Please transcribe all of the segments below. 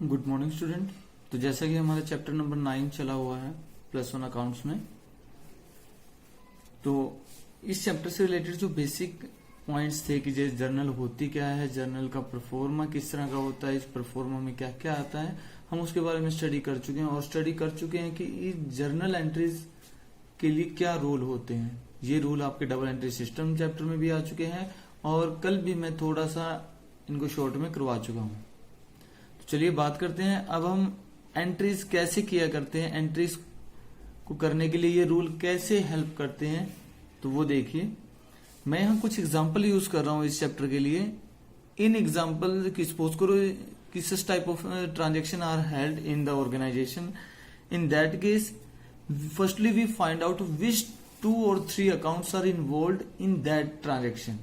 Good morning student. तो जैसा कि हमारा चैप्टर नंबर 9 चला हुआ है +1 अकाउंट्स में, तो इस चैप्टर से रिलेटेड जो बेसिक पॉइंट्स थे कि जैसे जर्नल होती क्या है, जर्नल का परफॉर्मा किस तरह का होता है, इस परफॉर्मा में क्या क्या आता है, हम उसके बारे में स्टडी कर चुके हैं और स्टडी कर चुके हैं कि इस जर्नल एंट्रीज के लिए क्या रूल होते हैं। ये रूल आपके डबल एंट्री सिस्टम चैप्टर में भी आ चुके हैं और कल भी मैं थोड़ा सा इनको शॉर्ट में करवा चुका हूं। तो चलिए बात करते हैं अब हम एंट्रीज कैसे किया करते हैं, एंट्रीज को करने के लिए ये रूल कैसे हेल्प करते हैं। तो वो देखिए, मैं यहाँ कुछ एग्जांपल यूज कर रहा हूँ इस चैप्टर के लिए। इन एग्जांपल की सपोज करो कि such type of transaction are held in the organisation. In that case firstly we find out which 2 or 3 accounts are involve in that transaction.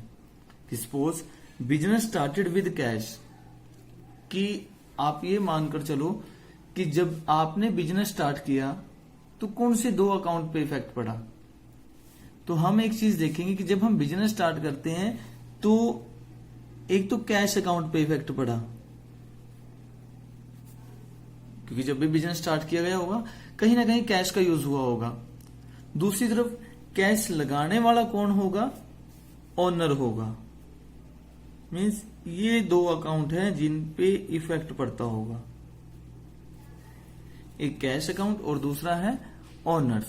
Suppose business started with cash, कि आप ये मानकर चलो कि जब आपने बिजनेस स्टार्ट किया तो कौन से 2 अकाउंट पे इफेक्ट पड़ा। तो हम एक चीज देखेंगे कि जब हम बिजनेस स्टार्ट करते हैं तो एक तो कैश अकाउंट पे इफेक्ट पड़ा, क्योंकि जब भी बिजनेस स्टार्ट किया गया होगा कहीं ना कहीं कैश का यूज हुआ होगा। दूसरी तरफ कैश लगाने वाला कौन होगा, ओनर होगा। मीन्स ये 2 अकाउंट हैं जिन पे इफेक्ट पड़ता होगा, एक कैश अकाउंट और दूसरा है ओनर्स।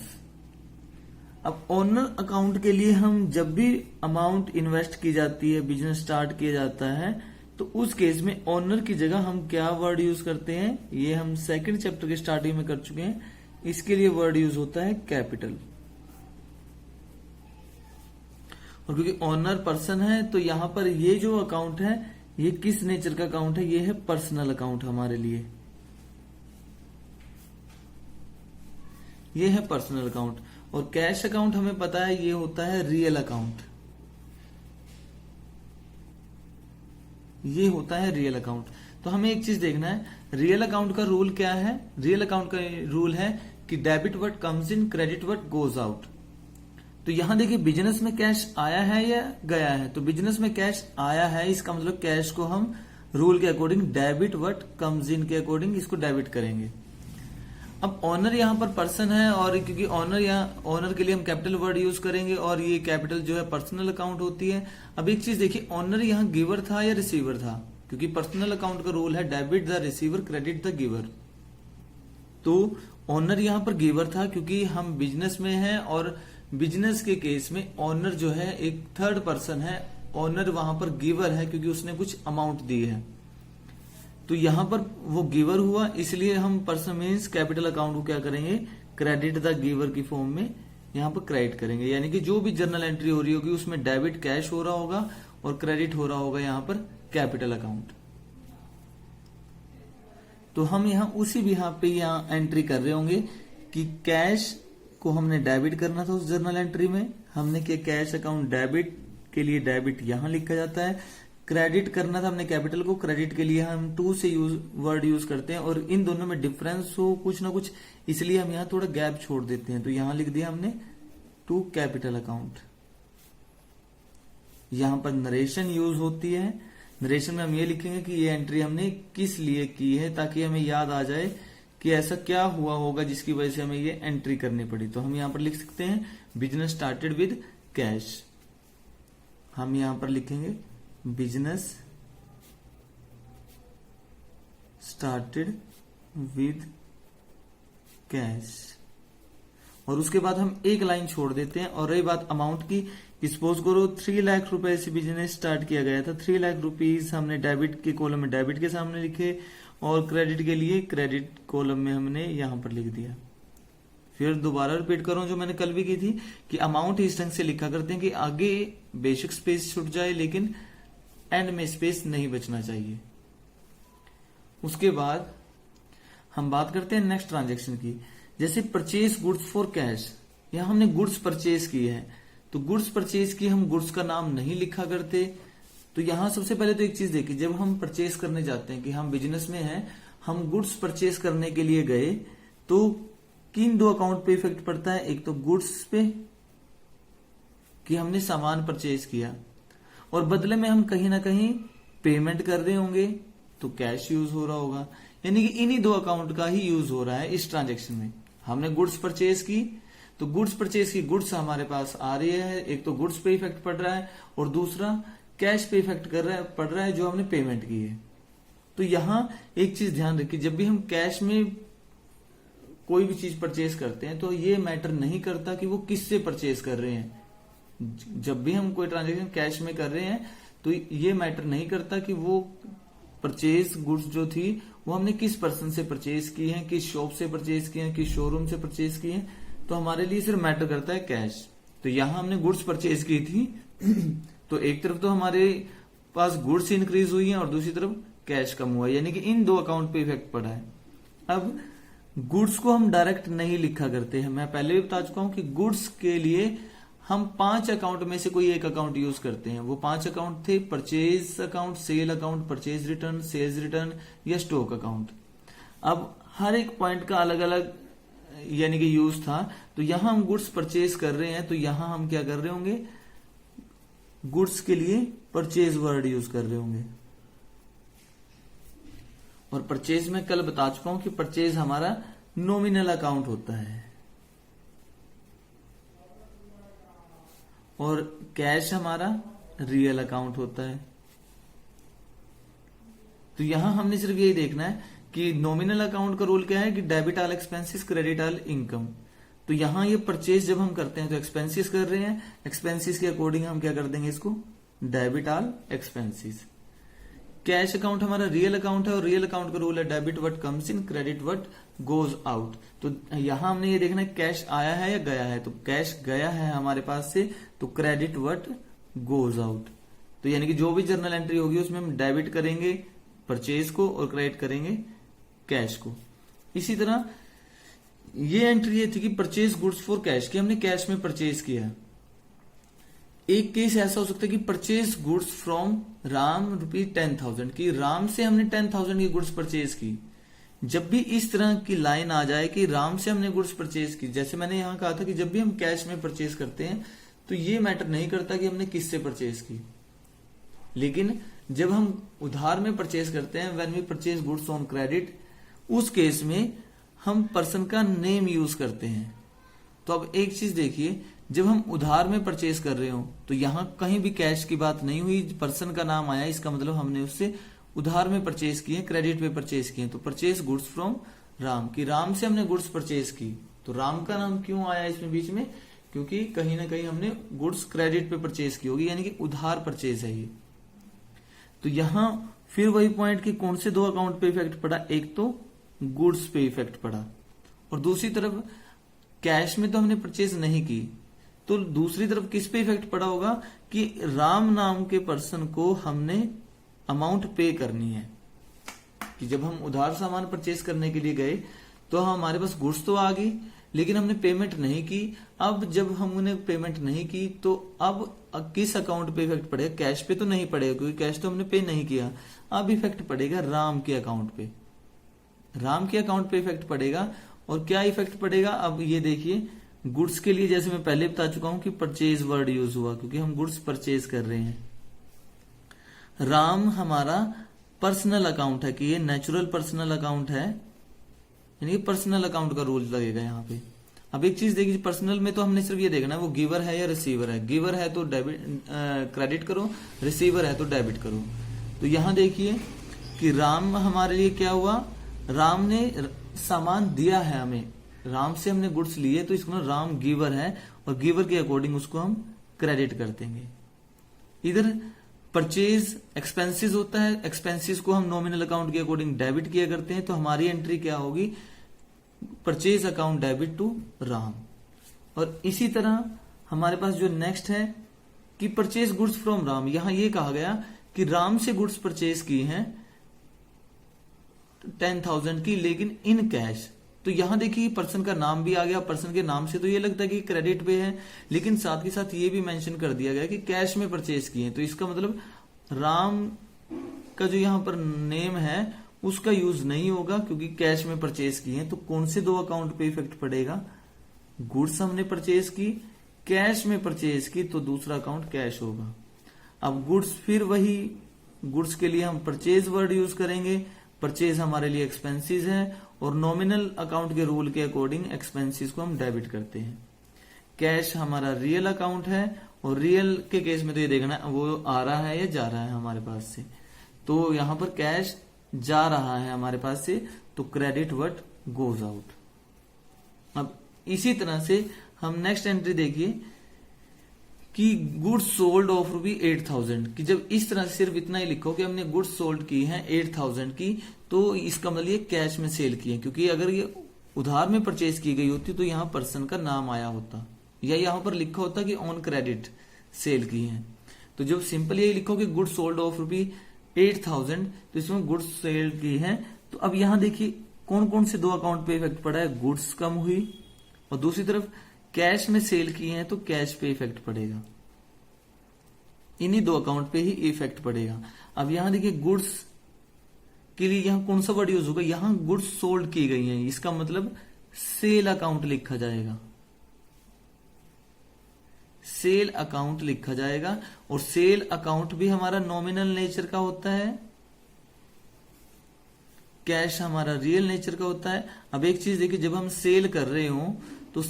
अब ओनर अकाउंट के लिए हम जब भी अमाउंट इन्वेस्ट की जाती है, बिजनेस स्टार्ट किया जाता है, तो उस केस में ओनर की जगह हम क्या वर्ड यूज करते हैं, ये हम सेकंड चैप्टर के स्टार्टिंग में कर चुके हैं। इसके लिए वर्ड यूज होता है कैपिटल। और क्योंकि ओनर पर्सन है तो यहां पर ये जो अकाउंट है ये किस नेचर का अकाउंट है, ये है पर्सनल अकाउंट हमारे लिए, ये है पर्सनल अकाउंट। और कैश अकाउंट हमें पता है ये होता है रियल अकाउंट, ये होता है रियल अकाउंट। तो हमें एक चीज देखना है, रियल अकाउंट का रूल क्या है। रियल अकाउंट का रूल है कि debit what comes in, credit what goes out. तो यहां देखिए बिजनेस में कैश आया है या गया है, तो बिजनेस में कैश आया है, इसका मतलब कैश को हम रूल के according debit what comes in के अकॉर्डिंग इसको डेबिट करेंगे। अब ऑनर यहां पर पर्सन है और क्योंकि ऑनर के लिए हम कैपिटल वर्ड यूज करेंगे और ये कैपिटल जो है पर्सनल अकाउंट होती है। अब एक चीज देखिए, ऑनर यहां गिवर था या रिसीवर था, क्योंकि पर्सनल अकाउंट का रूल है debit the receiver credit the giver. तो ऑनर यहां पर गिवर था क्योंकि हम बिजनेस में हैं और बिजनेस के केस में ऑनर जो है एक थर्ड पर्सन है, ऑनर वहां पर गिवर है क्योंकि उसने कुछ अमाउंट दी है। तो यहां पर वो गिवर हुआ, इसलिए हम पर्सन मीन्स कैपिटल अकाउंट को क्या करेंगे, क्रेडिट द गिवर की फॉर्म में यहां पर क्रेडिट करेंगे। यानी कि जो भी जर्नल एंट्री हो रही होगी उसमें डेबिट कैश हो रहा होगा और क्रेडिट हो रहा होगा यहां पर कैपिटल अकाउंट। तो हम यहां उसी भी यहाँ पे यहां एंट्री कर रहे होंगे कि कैश को हमने डेबिट करना था उस जर्नल एंट्री में, हमने किया कैश अकाउंट डेबिट के लिए डेबिट यहां लिखा जाता है, क्रेडिट करना था हमने कैपिटल को, क्रेडिट के लिए हम टू से वर्ड यूज करते हैं और इन दोनों में डिफरेंस हो कुछ ना कुछ, इसलिए हम यहां थोड़ा गैप छोड़ देते हैं। तो यहां लिख दिया हमने टू कैपिटल अकाउंट। यहां पर नरेशन यूज होती है, नरेशन में हम ये लिखेंगे कि ये एंट्री हमने किस लिए की है, ताकि हमें याद आ जाए कि ऐसा क्या हुआ होगा जिसकी वजह से हमें ये एंट्री करनी पड़ी। तो हम यहां पर लिख सकते हैं बिजनेस स्टार्टेड विद कैश, हम यहां पर लिखेंगे बिजनेस स्टार्टेड विद कैश। और उसके बाद हम एक लाइन छोड़ देते हैं। और रही बात अमाउंट की, सपोज करो 3 लाख रुपए से बिजनेस स्टार्ट किया गया था, 3 लाख रुपीज हमने डेबिट के कॉलम में डेबिट के सामने लिखे और क्रेडिट के लिए क्रेडिट कॉलम में हमने यहां पर लिख दिया। फिर दोबारा रिपीट करूं जो मैंने कल भी की थी कि अमाउंट इस ढंग से लिखा करते हैं कि आगे बेसिक स्पेस छूट जाए लेकिन एंड में स्पेस नहीं बचना चाहिए। उसके बाद हम बात करते हैं नेक्स्ट ट्रांजेक्शन की, जैसे परचेज गुड्स फॉर कैश। यहां हमने गुड्स परचेज की है, तो गुड्स परचेज की हम गुड्स का नाम नहीं लिखा करते। तो यहां सबसे पहले तो एक चीज देखिए, जब हम परचेज करने जाते हैं कि हम बिजनेस में हैं, हम गुड्स परचेज करने के लिए गए, तो किन 2 अकाउंट पे इफेक्ट पड़ता है, एक तो गुड्स पे कि हमने सामान परचेज किया और बदले में हम कहीं ना कहीं पेमेंट कर रहे होंगे, तो कैश यूज हो रहा होगा, यानी कि इन्हीं दो अकाउंट का ही यूज हो रहा है इस ट्रांजेक्शन में। हमने गुड्स परचेज की, तो गुड्स परचेज की गुड्स हमारे पास आ रही है, एक तो गुड्स पे इफेक्ट पड़ रहा है और दूसरा कैश पे इफेक्ट पड़ रहा है जो हमने पेमेंट की है। तो यहां एक चीज ध्यान रखिए, जब भी हम कैश में कोई भी चीज परचेज करते हैं तो ये मैटर नहीं करता कि वो किससे परचेज कर रहे हैं। जब भी हम कोई ट्रांजेक्शन कैश में कर रहे हैं तो ये मैटर नहीं करता कि वो परचेज गुड्स जो थी वो हमने किस पर्सन से परचेज की है, किस शॉप से परचेज की है, किस शोरूम से परचेज की है। तो हमारे लिए सिर्फ मैटर करता है कैश। तो यहां हमने गुड्स परचेज की थी तो एक तरफ तो हमारे पास गुड्स इंक्रीज हुई है और दूसरी तरफ कैश कम हुआ है, यानी कि इन दो अकाउंट पे इफेक्ट पड़ा है। अब गुड्स को हम डायरेक्ट नहीं लिखा करते हैं, मैं पहले भी बता चुका हूं कि गुड्स के लिए हम 5 अकाउंट में से कोई एक अकाउंट यूज करते हैं। वो 5 अकाउंट थे purchase account, sale account, purchase return, sales return या स्टॉक अकाउंट। अब हर एक पॉइंट का अलग अलग यानी कि यूज था। तो यहां हम गुड्स परचेज कर रहे हैं तो यहां हम क्या कर रहे होंगे, गुड्स के लिए परचेज वर्ड यूज कर रहे होंगे। और परचेज में कल बता चुका हूं कि परचेज हमारा नॉमिनल अकाउंट होता है और कैश हमारा रियल अकाउंट होता है। तो यहां हमने सिर्फ यही देखना है कि नॉमिनल अकाउंट का रूल क्या है कि debit all expenses, credit all income. तो यहां ये परचेज जब हम करते हैं तो एक्सपेंसेस कर रहे हैं, एक्सपेंसेस के अकॉर्डिंग हम क्या कर देंगे इसको, debit all expenses. Cash account हमारा रियल अकाउंट है और रियल अकाउंट का रूल है debit what comes in, credit what goes out. तो यहां हमने ये देखना है कैश आया है या गया है। तो कैश गया है हमारे पास से, तो क्रेडिट व्हाट गोज आउट। तो यानी कि जो भी जर्नल एंट्री होगी उसमें हम डेबिट करेंगे परचेज को और क्रेडिट करेंगे कैश को। इसी तरह ये एंट्री ये थी कि परचेज गुड्स फॉर कैश, कि हमने कैश में परचेज किया। एक केस ऐसा हो सकता है कि परचेज गुड्स फ्रॉम राम ₹10,000, की राम से हमने 10,000 की गुड्स परचेज की। जब भी इस तरह की लाइन आ जाए कि राम से हमने गुड्स परचेज की, जैसे मैंने यहां कहा था कि जब भी हम कैश में परचेज करते हैं तो ये मैटर नहीं करता कि हमने किससे परचेज की। लेकिन जब हम उधार में परचेज करते हैं, when we purchase goods on credit, उस केस में हम पर्सन का नेम यूज करते हैं। तो अब एक चीज देखिए, जब हम उधार में परचेज कर रहे हो तो यहां कहीं भी कैश की बात नहीं हुई, पर्सन का नाम आया, इसका मतलब हमने उससे उधार में परचेज किए, क्रेडिट पे परचेज किए। तो परचेज गुड्स फ्रॉम राम, कि राम से हमने गुड्स परचेज की। तो राम का नाम क्यों आया इसमें बीच में, क्योंकि कहीं ना कहीं हमने गुड्स क्रेडिट पे परचेज की होगी, यानी कि उधार परचेज है ये। तो यहां फिर वही पॉइंट कि कौन से दो अकाउंट पे इफेक्ट पड़ा, एक तो गुड्स पे इफेक्ट पड़ा और दूसरी तरफ कैश में तो हमने परचेज नहीं की। तो दूसरी तरफ किस पे इफेक्ट पड़ा होगा कि राम नाम के पर्सन को हमने अमाउंट पे करनी है। कि जब हम उधार सामान परचेज करने के लिए गए तो हमारे पास गुड्स तो आ गई लेकिन हमने पेमेंट नहीं की। अब जब हमने पेमेंट नहीं की तो अब किस अकाउंट पे इफेक्ट पड़ेगा, कैश पे तो नहीं पड़ेगा क्योंकि कैश तो हमने पे नहीं किया। अब इफेक्ट पड़ेगा राम के अकाउंट पे, राम के अकाउंट पे इफेक्ट पड़ेगा। और क्या इफेक्ट पड़ेगा, अब ये देखिए, गुड्स के लिए जैसे मैं पहले बता चुका हूं कि परचेज वर्ड यूज हुआ क्योंकि हम गुड्स परचेज कर रहे हैं। राम हमारा पर्सनल अकाउंट है कि ये नेचुरल पर्सनल अकाउंट है, यानी पर्सनल अकाउंट का रूल लगेगा यहाँ पे। अब एक चीज देखिए, पर्सनल में तो हमने सिर्फ ये देखना है वो गिवर है या रिसीवर है। गिवर है तो डेबिट क्रेडिट करो, रिसीवर है तो डेबिट करो। तो यहां देखिए कि राम हमारे लिए क्या हुआ, राम ने सामान दिया है हमें, राम से हमने गुड्स लिए तो इसको राम गिवर है और गिवर के अकॉर्डिंग उसको हम क्रेडिट कर देंगे। इधर परचेज एक्सपेंसेस होता है, एक्सपेंसेस को हम नॉमिनल अकाउंट के अकॉर्डिंग डेबिट किया करते हैं। तो हमारी एंट्री क्या होगी, purchase account debit to Ram. और इसी तरह हमारे पास जो नेक्स्ट है कि परचेज गुड्स फ्रॉम राम, यहां ये कहा गया कि राम से गुड्स परचेज की हैं 10,000 की, लेकिन इन कैश। तो यहां देखिए पर्सन का नाम भी आ गया, पर्सन के नाम से तो ये लगता है कि क्रेडिट पे है, लेकिन साथ ही साथ ये भी मेंशन कर दिया गया कि कैश में परचेज किए। तो इसका मतलब राम का जो यहां पर नेम है उसका यूज नहीं होगा क्योंकि कैश में परचेज किए। तो कौन से दो अकाउंट पे इफेक्ट पड़ेगा, गुड्स हमने परचेज की, कैश में परचेज की, तो दूसरा अकाउंट कैश होगा। अब गुड्स फिर वही गुड्स के लिए हम परचेज वर्ड यूज करेंगे, परचेज हमारे लिए एक्सपेंसेस है, और नॉमिनल अकाउंट के रूल के अकॉर्डिंग एक्सपेंसेस को हम डेबिट करते हैं। कैश हमारा रियल अकाउंट है, और रियल के केस में तो ये देखना वो आ रहा है या जा रहा है हमारे पास से। तो यहां पर कैश जा रहा है हमारे पास से, तो क्रेडिट व्हाट गोज आउट। अब इसी तरह से हम नेक्स्ट एंट्री देखिए कि गुड्स सोल्ड ऑफ ₹8,000 कि जब इस तरह से सिर्फ इतना ही लिखो कि हमने गुड्स सोल्ड की है 8,000 की, तो इसका मतलब ये कैश में सेल की है, क्योंकि अगर ये उधार में परचेज की गई होती तो यहाँ पर्सन का नाम आया होता, या यहाँ पर लिखा होता कि ऑन क्रेडिट सेल की है। तो जब सिंपल यही लिखो कि गुड्स सोल्ड ऑफ ₹8,000, तो इसमें गुड्स सेल की है। तो अब यहाँ देखिए कौन कौन से दो अकाउंट पे इफेक्ट पड़ा है, गुड्स कम हुई, और दूसरी तरफ कैश में सेल की है तो कैश पे इफेक्ट पड़ेगा, इन्हीं दो अकाउंट पे ही इफेक्ट पड़ेगा। अब यहां देखिए गुड्स के लिए यहां कौन सा वर्ड यूज होगा, यहां गुड्स सोल्ड की गई है, इसका मतलब सेल अकाउंट लिखा जाएगा, सेल अकाउंट लिखा जाएगा। और सेल अकाउंट भी हमारा नॉमिनल नेचर का होता है, कैश हमारा रियल नेचर का होता है। अब एक चीज देखिए, जब हम सेल कर रहे हो तो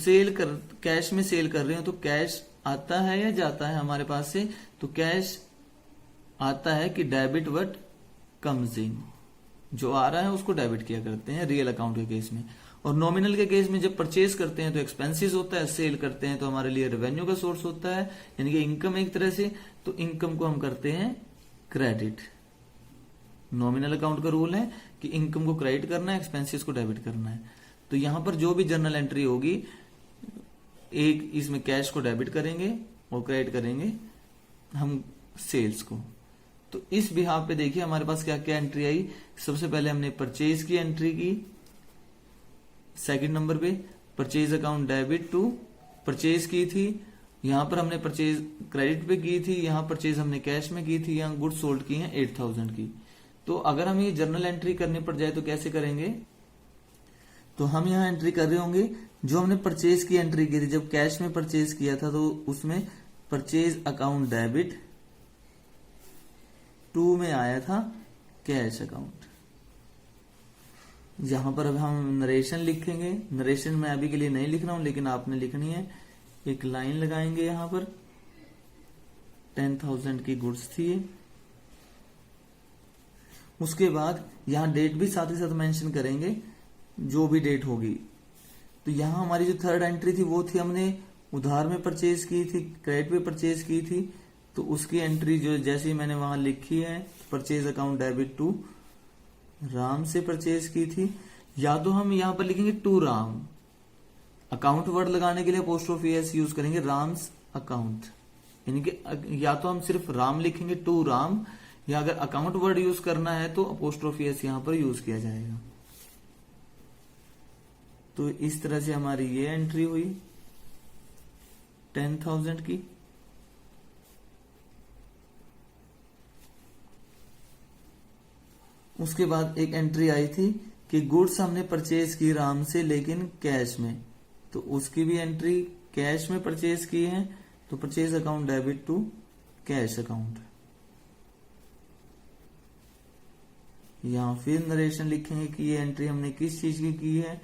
कैश में सेल कर रहे हो तो कैश आता है या जाता है हमारे पास से, तो कैश आता है कि डेबिट व्हाट कम्स इन, जो आ रहा है उसको डेबिट किया करते हैं रियल अकाउंट के केस में। और नॉमिनल के केस में जब परचेज करते हैं तो एक्सपेंसेस होता है, सेल करते हैं तो हमारे लिए रेवेन्यू का सोर्स होता है, यानी कि इनकम एक तरह से। तो इनकम को हम करते हैं क्रेडिट। नॉमिनल अकाउंट का रूल है कि इनकम को क्रेडिट करना है, एक्सपेंसेस को डेबिट करना है। तो यहां पर जो भी जर्नल एंट्री होगी, एक इसमें कैश को डेबिट करेंगे और क्रेडिट करेंगे हम सेल्स को। तो इस बिहाफ पे देखिए हमारे पास क्या क्या एंट्री आई। सबसे पहले हमने परचेज की एंट्री की, सेकंड नंबर पे purchase account debit to purchase की थी, यहां पर हमने परचेज क्रेडिट पे की थी, यहां परचेज हमने कैश में की थी, यहां गुड्स सोल्ड की हैं 8,000 की। तो अगर हम ये जर्नल एंट्री करनी पड़ जाए तो कैसे करेंगे, तो हम यहां एंट्री कर रहे होंगे जो हमने परचेज की एंट्री की थी, जब कैश में परचेज किया था तो उसमें परचेज अकाउंट डेबिट टू में आया था कैश अकाउंट। यहां पर अब हम नरेशन लिखेंगे, नरेशन मैं अभी के लिए नहीं लिख रहा हूं लेकिन आपने लिखनी है। एक लाइन लगाएंगे यहां पर, 10,000 की गुड्स थी, उसके बाद यहां डेट भी साथ ही साथ मेंशन करेंगे, जो भी डेट होगी। तो यहां हमारी जो थर्ड एंट्री थी वो थी हमने उधार में परचेज की थी, क्रेडिट पे परचेज की थी, तो उसकी एंट्री जो जैसे ही मैंने वहां लिखी है, purchase account debit to Ram से परचेज की थी। या तो हम यहां पर लिखेंगे टू राम, अकाउंट वर्ड लगाने के लिए अपोस्ट्रोफी एस यूज करेंगे, राम्स अकाउंट, यानी कि या तो हम सिर्फ राम लिखेंगे टू राम, या अगर अकाउंट वर्ड यूज करना है तो अपोस्ट्रोफी एस यहां पर यूज किया जाएगा। तो इस तरह से हमारी ये एंट्री हुई 10,000 की। उसके बाद एक एंट्री आई थी कि गुड्स हमने परचेज की राम से लेकिन कैश में, तो उसकी भी एंट्री कैश में परचेज की है, तो purchase account debit to cash account. यहां फिर नरेशन लिखेंगे कि ये एंट्री हमने किस चीज की है,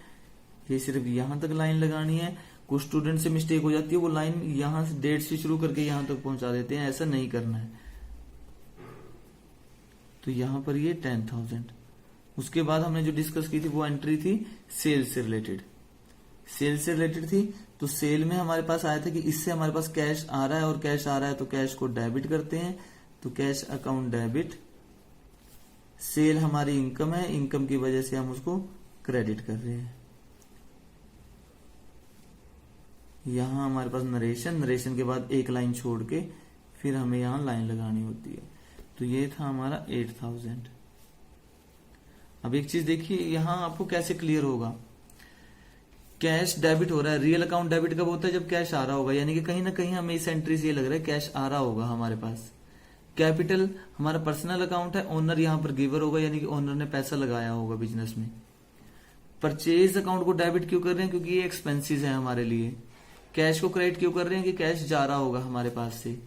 ये सिर्फ यहां तक लाइन लगानी है। कुछ स्टूडेंट से मिस्टेक हो जाती है, वो लाइन यहां से डेट से शुरू करके यहां तक पहुंचा देते हैं, ऐसा नहीं करना है। तो यहां पर ये 10,000। उसके बाद हमने जो डिस्कस की थी वो एंट्री थी सेल से रिलेटेड, सेल से रिलेटेड थी। तो सेल में हमारे पास आया था कि इससे हमारे पास कैश आ रहा है और कैश आ रहा है तो कैश को डेबिट करते हैं, तो कैश अकाउंट डेबिट। सेल हमारी इनकम है, इनकम की वजह से हम उसको क्रेडिट कर रहे हैं। यहां हमारे पास नरेशन, नरेशन के बाद एक लाइन छोड़ के फिर हमें यहां लाइन लगानी होती है। तो ये था हमारा 8,000। अब एक चीज देखिए यहां आपको कैसे क्लियर होगा, कैश डेबिट हो रहा है। रियल अकाउंट डेबिट कब होता है, जब कैश आ रहा होगा, यानी कि कहीं ना कहीं हमें इस एंट्री से ये लग रहा है कैश आ रहा होगा हमारे पास। कैपिटल हमारा पर्सनल अकाउंट है, ओनर यहां पर गिवर होगा, यानी कि ओनर ने पैसा लगाया होगा बिजनेस में। परचेज अकाउंट को डेबिट क्यों कर रहे हैं, क्योंकि ये एक्सपेंसेस है हमारे लिए। कैश को क्रेडिट क्यों कर रहे हैं, कि कैश जा रहा होगा हमारे पास से।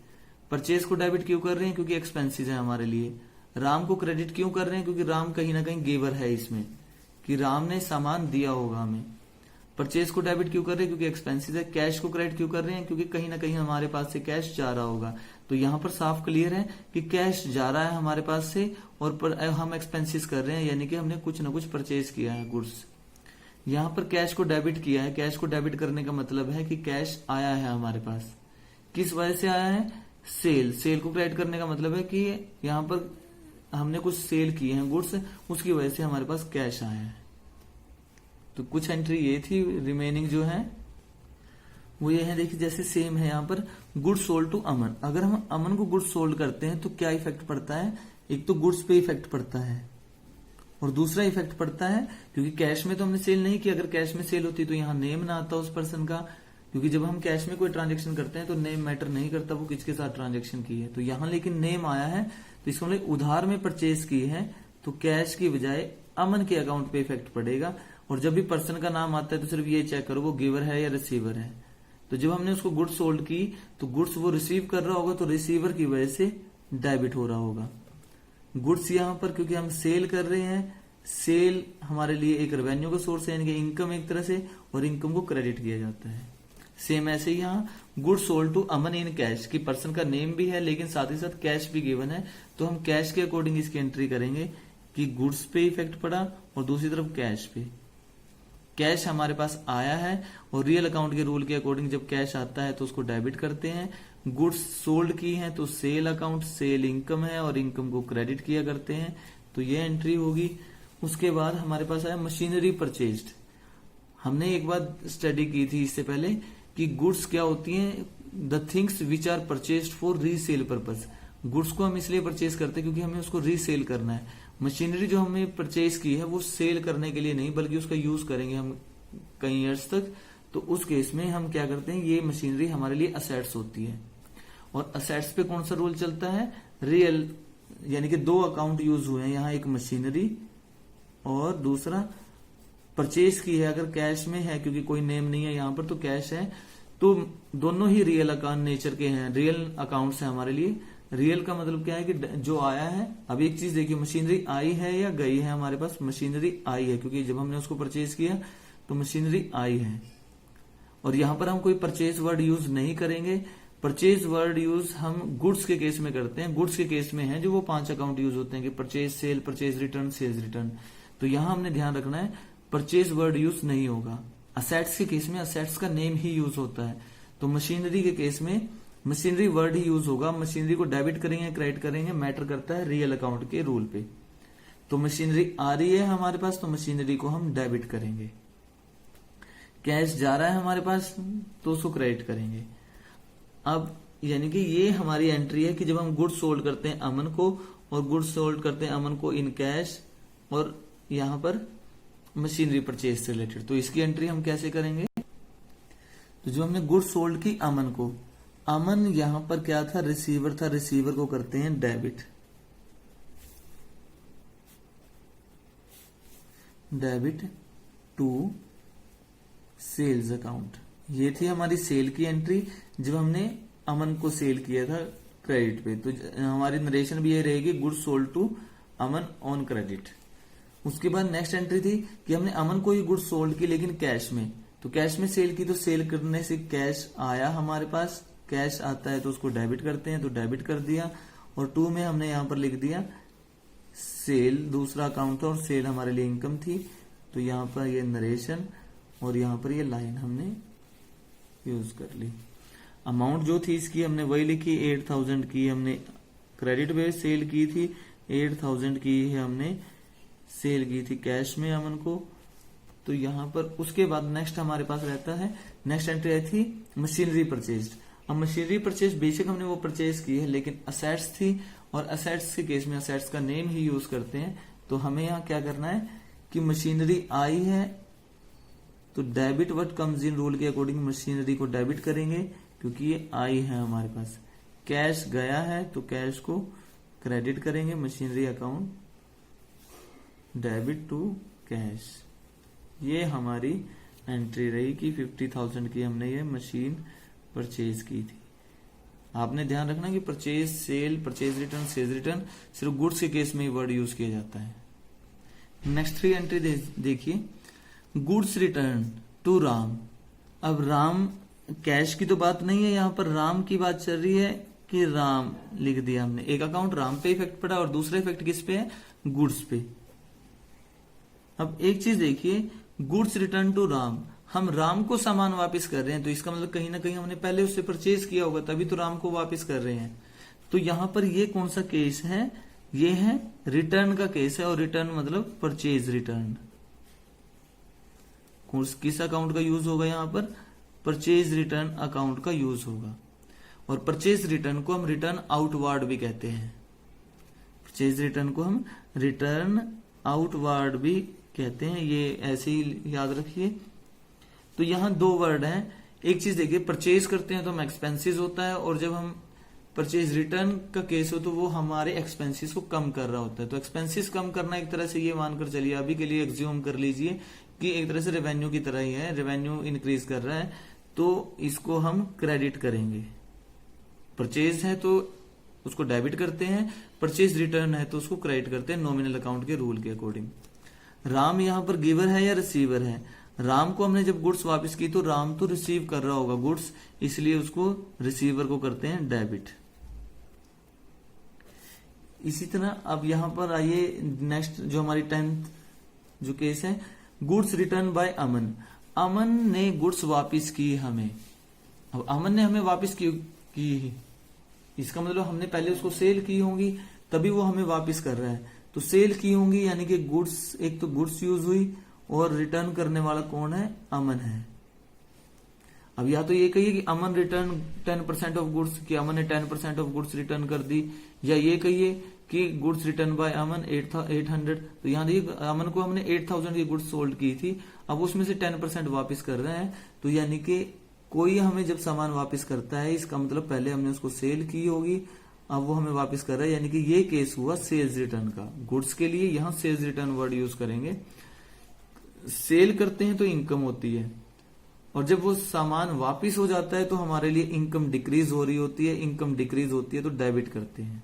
परचेज को डेबिट क्यों कर रहे हैं, क्योंकि एक्सपेंसेस है हमारे लिए। राम को क्रेडिट क्यों कर रहे हैं? क्योंकि राम कहीं ना कहीं गिवर है इसमें, कि राम ने सामान दिया होगा हमें। परचेज को डेबिट क्यों कर रहे हैं? क्योंकि एक्सपेंसिव है। कैश को क्रेडिट क्यों कर रहे हैं? क्योंकि कहीं ना कहीं हमारे पास से कैश जा रहा होगा। तो यहाँ पर साफ क्लियर है कि कैश जा रहा है हमारे पास से और हम एक्सपेंसिस कर रहे हैं, यानी कि हमने कुछ ना कुछ परचेज किया है गुड्स। यहाँ पर कैश को डेबिट किया है। कैश को डेबिट करने का मतलब है कि कैश आया है हमारे पास। किस वजह से आया है? सेल। सेल को क्रेडिट करने का मतलब है कि यहाँ पर हमने कुछ सेल किए हैं गुड्स, उसकी वजह से हमारे पास कैश आया है। तो कुछ एंट्री ये थी। रिमेनिंग जो है वो ये है, देखिए जैसे सेम है यहाँ पर गुड्स सोल्ड टू अमन। अगर हम अमन को गुड्स सोल्ड करते हैं तो क्या इफेक्ट पड़ता है? एक तो गुड्स पे इफेक्ट पड़ता है और दूसरा इफेक्ट पड़ता है क्योंकि कैश में तो हमने सेल नहीं किया। अगर कैश में सेल होती तो यहाँ नेम ना आता उस पर्सन का, क्योंकि जब हम कैश में कोई ट्रांजेक्शन करते हैं तो नेम मैटर नहीं करता वो किसके साथ ट्रांजेक्शन की है। तो यहाँ लेकिन नेम आया है, तो इसका मतलब उधार में परचेज की है, तो कैश की बजाय अमन के अकाउंट पे इफेक्ट पड़ेगा। और जब भी पर्सन का नाम आता है तो सिर्फ ये चेक करो वो गिवर है या रिसीवर है। तो जब हमने उसको गुड्स सोल्ड की तो गुड्स वो रिसीव कर रहा होगा, तो रिसीवर की वजह से डेबिट हो रहा होगा। गुड्स यहाँ पर क्योंकि हम सेल कर रहे हैं, सेल हमारे लिए एक रेवेन्यू का सोर्स है, यानी कि इनकम एक तरह से, और इनकम को क्रेडिट किया जाता है। सेम ऐसे ही यहाँ goods sold to Aman in cash, की पर्सन का नेम भी है लेकिन साथ ही साथ कैश भी गिवन है, तो हम कैश के अकॉर्डिंग इसकी एंट्री करेंगे कि गुड्स पे इफेक्ट पड़ा और दूसरी तरफ कैश पे। कैश हमारे पास आया है और रियल अकाउंट के रूल के अकॉर्डिंग जब कैश आता है तो उसको डेबिट करते हैं। गुड्स सोल्ड की हैं तो सेल अकाउंट, सेल इनकम है और इनकम को क्रेडिट किया करते हैं, तो ये एंट्री होगी। उसके बाद हमारे पास आया मशीनरी परचेज्ड। हमने एक बार स्टडी की थी इससे पहले कि गुड्स क्या होती हैं, the things which are purchased for resale purpose. Goods को हम इसलिए परचेज करते हैं क्योंकि हमें उसको रीसेल करना है। मशीनरी जो हमने परचेज की है वो सेल करने के लिए नहीं, बल्कि उसका यूज करेंगे हम कई ईयर्स तक, तो उस केस में हम क्या करते हैं, ये मशीनरी हमारे लिए असेट्स होती है। और असेट्स पे कौन सा रूल चलता है? रियल, यानी कि दो अकाउंट यूज हुए हैं यहाँ, एक मशीनरी और दूसरा परचेज की है। अगर कैश में है, क्योंकि कोई नेम नहीं है यहाँ पर तो कैश है, तो दोनों ही रियल अकाउंट नेचर के हैं, रियल अकाउंट्स हैं हमारे लिए। रियल का मतलब क्या है कि जो आया है। अब एक चीज देखिए, मशीनरी आई है या गई है? हमारे पास मशीनरी आई है, क्योंकि जब हमने उसको परचेज किया तो मशीनरी आई है। और यहां पर हम कोई परचेज वर्ड यूज नहीं करेंगे। परचेज वर्ड यूज हम गुड्स के केस में करते हैं। गुड्स के केस में है जो वो 5 अकाउंट यूज होते हैं कि purchase, sale, purchase return, sales return. तो यहां हमने ध्यान रखना है परचेज वर्ड यूज नहीं होगा। असेट्स के केस में असेट्स का नेम ही यूज होता है। तो मशीनरी के केस में मशीनरी वर्ड ही यूज होगा। मशीनरी को डेबिट करेंगे, क्रेडिट करेंगे, मैटर करता है रियल अकाउंट के रूल पे। तो मशीनरी आ रही है हमारे पास तो मशीनरी को हम डेबिट करेंगे। कैश जा रहा है हमारे पास तो उसको क्रेडिट करेंगे। अब यानी कि ये हमारी एंट्री है कि जब हम गुड्स सोल्ड करते हैं अमन को और गुड्स सोल्ड करते हैं अमन को इन कैश, और यहां पर मशीनरी परचेज से रिलेटेड, तो इसकी एंट्री हम कैसे करेंगे? तो जो हमने गुड्स सोल्ड की अमन को, अमन यहां पर क्या था? रिसीवर था। रिसीवर को करते हैं debit, debit to sales account. ये थी हमारी सेल की एंट्री जब हमने अमन को सेल किया था क्रेडिट पे। तो हमारी नरेशन भी ये रहेगी goods sold to Aman on credit. उसके बाद नेक्स्ट एंट्री थी कि हमने अमन को ही गुड्स सोल्ड की लेकिन कैश में। तो कैश में सेल की, तो सेल करने से कैश आया हमारे पास। कैश आता है तो उसको डेबिट करते हैं, तो डेबिट कर दिया। और 2 में हमने यहां पर लिख दिया सेल, दूसरा अकाउंट था और सेल हमारे लिए इनकम थी। तो यहां पर ये नरेशन और यहां पर ये लाइन हमने यूज कर ली। अमाउंट जो थी इसकी हमने वही लिखी, 8000 की हमने क्रेडिट पे सेल की थी, 8000 की है हमने सेल की थी कैश में अमन को। तो यहां पर उसके बाद नेक्स्ट हमारे पास रहता है, नेक्स्ट एंट्री आई थी मशीनरी परचेज। अब मशीनरी परचेज बेशक हमने वो परचेज की है लेकिन असेट्स थी, और असेट्स के केस में असेट्स का नेम ही यूज करते हैं। तो हमें यहाँ क्या करना है कि मशीनरी आई है तो debit what comes in rule के अकॉर्डिंग मशीनरी को डेबिट करेंगे क्योंकि ये आई है हमारे पास। कैश गया है तो कैश को क्रेडिट करेंगे, machinery account debit to cash. ये हमारी एंट्री रही कि 50,000 की हमने ये मशीन परचेज की थी। आपने ध्यान रखना कि purchase sale, purchase return, sales return सिर्फ गुड्स के केस में ही वर्ड यूज किया जाता है। नेक्स्ट 3 एंट्री देखिए, गुड्स रिटर्न टू राम। अब राम, कैश की तो बात नहीं है, यहां पर राम की बात चल रही है कि राम लिख दिया हमने। एक अकाउंट राम पे इफेक्ट पड़ा और दूसरा इफेक्ट किस पे है, गुड्स पे। अब एक चीज देखिए, गुड्स रिटर्न टू राम, हम राम को सामान वापस कर रहे हैं, तो इसका मतलब कहीं ना कहीं हमने पहले उससे परचेज किया होगा, तभी तो राम को वापस कर रहे हैं। तो यहां पर ये कौन सा केस है, ये है रिटर्न का केस है, और रिटर्न मतलब परचेज रिटर्न। किस अकाउंट का यूज होगा यहां पर, परचेज रिटर्न अकाउंट का यूज होगा। और परचेज रिटर्न को हम रिटर्न आउटवार्ड भी कहते हैं। परचेज रिटर्न को हम रिटर्न आउटवार्ड भी कहते हैं, ये ऐसे ही याद रखिए। तो यहां 2 वर्ड हैं। एक चीज देखिए, परचेज करते हैं तो हम एक्सपेंसेस होता है, और जब हम परचेज रिटर्न का केस हो तो वो हमारे एक्सपेंसेस को कम कर रहा होता है। तो एक्सपेंसेस कम करना एक तरह से ये मानकर चलिए, अभी के लिए एग्ज्यूम कर लीजिए कि एक तरह से रेवेन्यू की तरह ही है, रेवेन्यू इंक्रीज कर रहा है, तो इसको हम क्रेडिट करेंगे। परचेज है तो उसको डेबिट करते हैं, परचेज रिटर्न है तो उसको क्रेडिट करते हैं नॉमिनल अकाउंट के रूल के अकॉर्डिंग। राम यहां पर गिवर है या रिसीवर है, राम को हमने जब गुड्स वापस की तो राम तो रिसीव कर रहा होगा गुड्स, इसलिए उसको रिसीवर को करते हैं डेबिट। इसी तरह अब यहां पर आइए, नेक्स्ट जो हमारी 10th जो केस है, गुड्स रिटर्न बाय अमन। अमन ने गुड्स वापस की हमें। अब अमन ने हमें वापस की, इसका मतलब हमने पहले उसको सेल की होंगी, तभी वो हमें वापस कर रहा है। तो सेल की होंगी यानी कि गुड्स, एक तो गुड्स यूज हुई, और रिटर्न करने वाला कौन है, अमन है। अब या तो ये कहिए कि अमन रिटर्न 10% ऑफ गुड्स, कि अमन ने 10% ऑफ गुड्स रिटर्न कर दी, या ये कहिए कि गुड्स रिटर्न बाय अमन 800। तो यहां देखिए, अमन को हमने 8000 की गुड्स सोल्ड की थी, अब उसमें से 10% वापस कर रहे हैं। तो यानी कि कोई हमें जब सामान वापस करता है, इसका मतलब पहले हमने उसको सेल की होगी, अब वो हमें वापस कर रहा है, यानी कि ये केस हुआ सेल्स रिटर्न का। गुड्स के लिए यहां सेल्स रिटर्न वर्ड यूज करेंगे। सेल करते हैं तो इनकम होती है, और जब वो सामान वापस हो जाता है तो हमारे लिए इनकम डिक्रीज हो रही होती है, इनकम डिक्रीज होती है तो डेबिट करते हैं।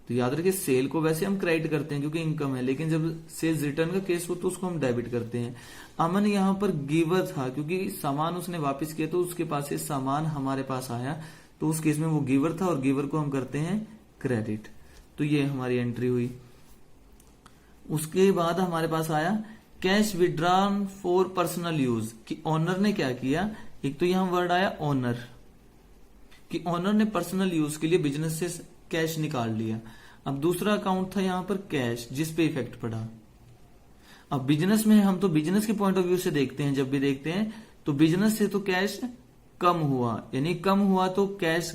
तो याद रखिए, सेल को वैसे हम क्रेडिट करते हैं क्योंकि इनकम है, लेकिन जब सेल्स रिटर्न का केस हो तो उसको हम डेबिट करते हैं। अमन यहां पर गिवर था, क्योंकि सामान उसने वापस किया तो उसके पास से सामान हमारे पास आया, तो उस केस में वो गिवर था, और गिवर को हम करते हैं क्रेडिट। तो ये हमारी एंट्री हुई। उसके बाद हमारे पास आया cash withdrawn for personal use, कि ऑनर ने क्या किया, एक तो यहां वर्ड आया ऑनर, कि ऑनर ने पर्सनल यूज के लिए बिजनेस से कैश निकाल लिया। अब दूसरा अकाउंट था यहां पर कैश, जिस पे इफेक्ट पड़ा। अब बिजनेस में हम तो बिजनेस के पॉइंट ऑफ व्यू से देखते हैं, जब भी देखते हैं तो बिजनेस से तो कैश कम हुआ, यानी कम हुआ तो कैश